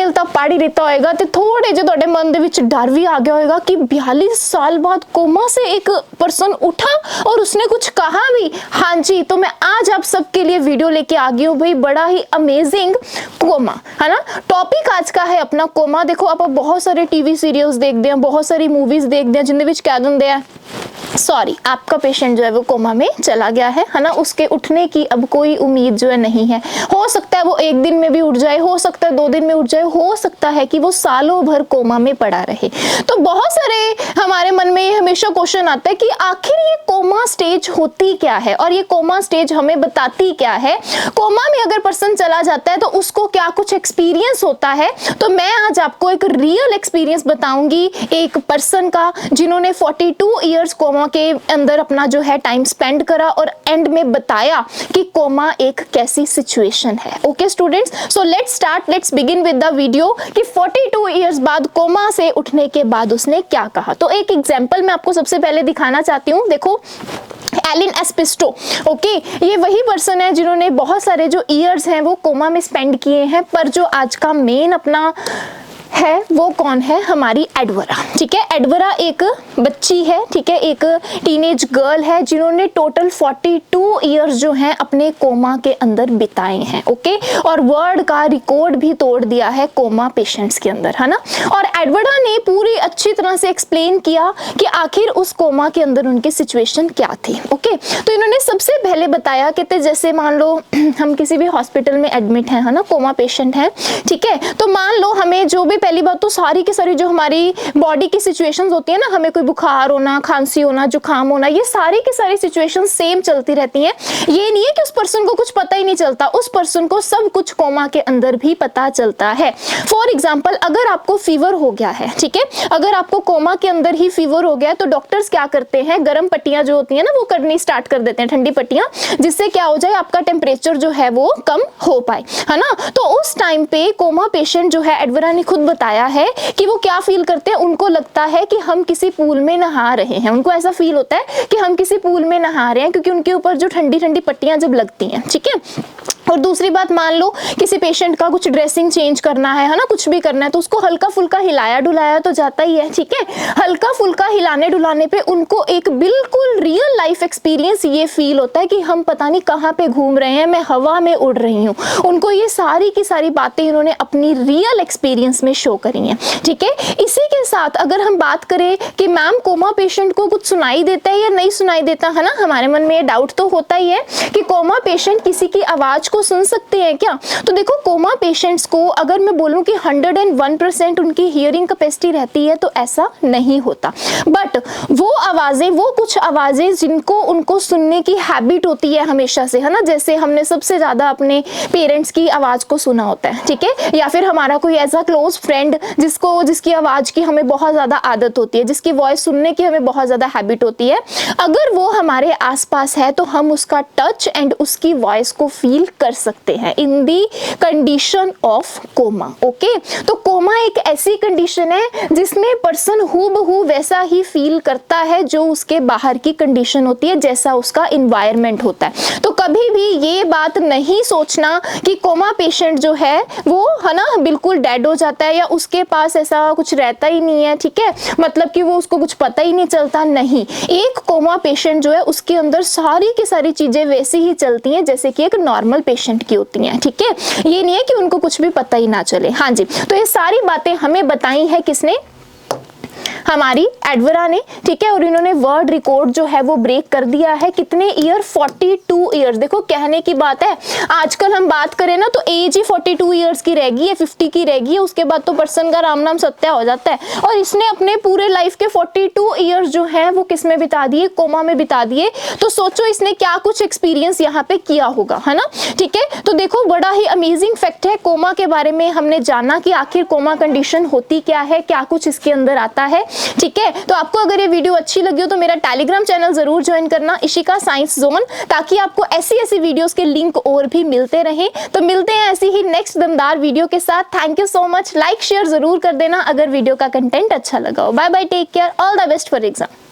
खेलता पढ़ रीता होएगा तो थोड़े जे तुहाडे मन दे विच डर भी आ गया होएगा कि 42 साल बाद कोमा से एक पर्सन उठा और उसने कुछ कहा भी। हाँ जी, तो मैं आज आप सबके लिए वीडियो लेके आ गई हूँ भाई, बड़ा ही अमेजिंग कोमा, है ना। टॉपिक आज का है अपना कोमा। देखो आप बहुत सारे टीवी सीरियल्स देखते हैं, बहुत सारी मूवीज देखते हैं जिंदे विच कह दिंदे आ सॉरी आपका पेशेंट जो है वो कोमा में चला गया है ना, उसके उठने की अब कोई उम्मीद जो है नहीं है। हो सकता है वो एक दिन में भी उठ जाए, हो सकता है 2 दिन में उठ जाए, हो सकता है कि वो सालों भर कोमा में पड़ा रहे। तो बहुत सारे हमारे मन में ये हमेशा क्वेश्चन आता है कि आखिर ये कोमा स्टेज होती क्या है और ये कोमा स्टेज हमें बताती क्या है। कोमा में अगर पर्सन चला जाता है तो उसको क्या कुछ एक्सपीरियंस होता है। तो मैं आज आपको एक रियल एक्सपीरियंस बताऊंगी एक पर्सन का जिन्होंने 42 ईयर्स कोमा के अंदर अपना जो है टाइम स्पेंड करा और एंड में बताया कि कोमा एक कैसी सिचुएशन है। Okay students, so let's begin with the video कि 42 इयर्स बाद कोमा से उठने के बाद उसने क्या कहा। तो एक एग्जांपल मैं आपको सबसे पहले दिखाना चाहती हूँ। देखो एलिन एस्पिस्टो, ओके, ये वही पर्सन है जिन्होंने बहुत सारे जो ईयर्स हैं वो कोमा में स्पेंड किए हैं, पर जो आज का मेन अपना है वो कौन है, हमारी एडवरा। ठीक है, एडवरा एक बच्ची है, ठीक है, एक टीनेज गर्ल है जिन्होंने टोटल 42 इयर्स जो हैं अपने कोमा के अंदर बिताए हैं। ओके, और वर्ल्ड का रिकॉर्ड भी तोड़ दिया है कोमा पेशेंट्स के अंदर, है ना। और एडवरा ने पूरी अच्छी तरह से एक्सप्लेन किया कि आखिर उस कोमा के अंदर उनकी सिचुएशन क्या थी। ओके, तो इन्होंने सबसे पहले बताया कि जैसे मान लो हम किसी भी हॉस्पिटल में एडमिट हैं, है ना, कोमा पेशेंट हैं, ठीक है, तो मान लो हमें जो भी पहली बात तो सारी की सारी जो हमारी बॉडी की सिचुएशंस होती है ना, हमें कोई बुखार होना, खांसी होना, जुकाम होना, ये सारी की सारी सिचुएशंस सेम चलती रहती हैं। ये नहीं है कि उस पर्सन को कुछ पता ही नहीं चलता, उस पर्सन को सब कुछ कोमा के अंदर भी पता चलता है। फॉर एग्जांपल अगर आपको फीवर हो गया है, ठीक है, अगर आपको कोमा के अंदर ही फीवर हो गया है तो डॉक्टर्स क्या करते हैं, गर्म पट्टियां जो होती है ना वो करनी स्टार्ट कर देते हैं, ठंडी पट्टियां, जिससे क्या हो जाए आपका टेम्परेचर जो है वो कम हो पाए, है ना। तो उस टाइम पे कोमा पेशेंट जो है, एडवरा ने खुद बताया है कि वो क्या फील करते हैं, उनको लगता है कि हम किसी पूल में नहा रहे हैं, उनको ऐसा फील होता है कि हम किसी पूल में नहा रहे हैं क्योंकि उनके ऊपर जो ठंडी ठंडी पट्टियां जब लगती हैं, ठीक है। और दूसरी बात, मान लो किसी पेशेंट का कुछ ड्रेसिंग चेंज करना है ना, कुछ भी करना है तो उसको हल्का फुल्का हिलाया डुलाया तो जाता ही है, ठीक है। हल्का फुल्का हिलाने डुलाने पे उनको एक बिल्कुल रियल लाइफ एक्सपीरियंस ये फील होता है कि हम पता नहीं कहाँ पे घूम रहे हैं, मैं हवा में उड़ रही हूँ। उनको ये सारी की सारी बातें इन्होंने अपनी रियल एक्सपीरियंस में शो करी हैं, ठीक है। इसी के साथ अगर हम बात करें कि मैम कोमा पेशेंट को कुछ सुनाई देता है या नहीं सुनाई देता, है ना, हमारे मन में ये डाउट तो होता ही है कि कोमा पेशेंट किसी की आवाज को सुन सकते हैं क्या। तो देखो कोमा पेशेंट्स को अगर मैं बोलूं कि 101% उनकी हियरिंग कैपेसिटी रहती है तो ऐसा नहीं होता, बट वो आवाजें, वो कुछ आवाजें जिनको उनको सुनने की हैबिट होती है हमेशा से, है ना, जैसे हमने सबसे ज्यादा अपने पेरेंट्स की आवाज को सुना होता है, ठीक है, या फिर हमारा कोई ऐसा क्लोज फ्रेंड जिसकी आवाज की हमें बहुत ज्यादा आदत होती है, जिसकी वॉइस सुनने की हमें बहुत ज्यादा हैबिट होती है, अगर वो हमारे आसपास है तो हम उसका टच एंड उसकी वॉइस को फील कर सकते हैं इन दी कंडीशन ऑफ कोमा। ओके, तो कोमा एक ऐसी कंडीशन है जिसमें पर्सन हूबहू वैसा ही फील करता है जो उसके बाहर की कंडीशन होती है, जैसा उसका इन्वायरमेंट होता है। तो कभी भी ये बात नहीं सोचना कि कोमा पेशेंट जो है वो, है ना, बिल्कुल डेड हो जाता है या उसके पास ऐसा कुछ रहता ही नहीं है, ठीक है, मतलब कि वो उसको कुछ पता ही नहीं चलता। नहीं, एक कोमा पेशेंट जो है उसके अंदर सारी की सारी चीजें वैसी ही चलती हैं जैसे कि एक नॉर्मल पेशेंट की होती हैं, ठीक है। ये नहीं है कि उनको कुछ भी पता ही ना चले। हाँ जी, तो ये सारी बातें हमें बताई है किसने, हमारी एडवरा ने, ठीक है। और इन्होंने वर्ल्ड रिकॉर्ड जो है वो ब्रेक कर दिया है, कितने ईयर, 42 ईयर्स। देखो कहने की बात है, आजकल हम बात करें ना तो एज ही 42 ईयर्स की रहेगी या 50 की रहेगी है, उसके बाद तो पर्सन का राम नाम सत्या हो जाता है। और इसने अपने पूरे लाइफ के 42 ईयर्स जो है वो किस में बिता दिए, कोमा में बिता दिए। तो सोचो इसने क्या कुछ एक्सपीरियंस यहाँ पे किया होगा, है ना, ठीक है। तो देखो बड़ा ही अमेजिंग फैक्ट है कोमा के बारे में, हमने जाना कि आखिर कोमा कंडीशन होती क्या है, क्या कुछ इसके अंदर आता है, ठीक है। तो आपको अगर ये वीडियो अच्छी लगी हो तो मेरा टेलीग्राम चैनल जरूर ज्वाइन करना, इशिका साइंस जोन, ताकि आपको ऐसी वीडियोस के लिंक और भी मिलते रहें। तो मिलते हैं ऐसी ही नेक्स्ट दमदार वीडियो के साथ। Thank you so much, like share जरूर कर देना अगर वीडियो का कंटेंट अच्छा लगा हो। Bye bye, take care, all the best for exam.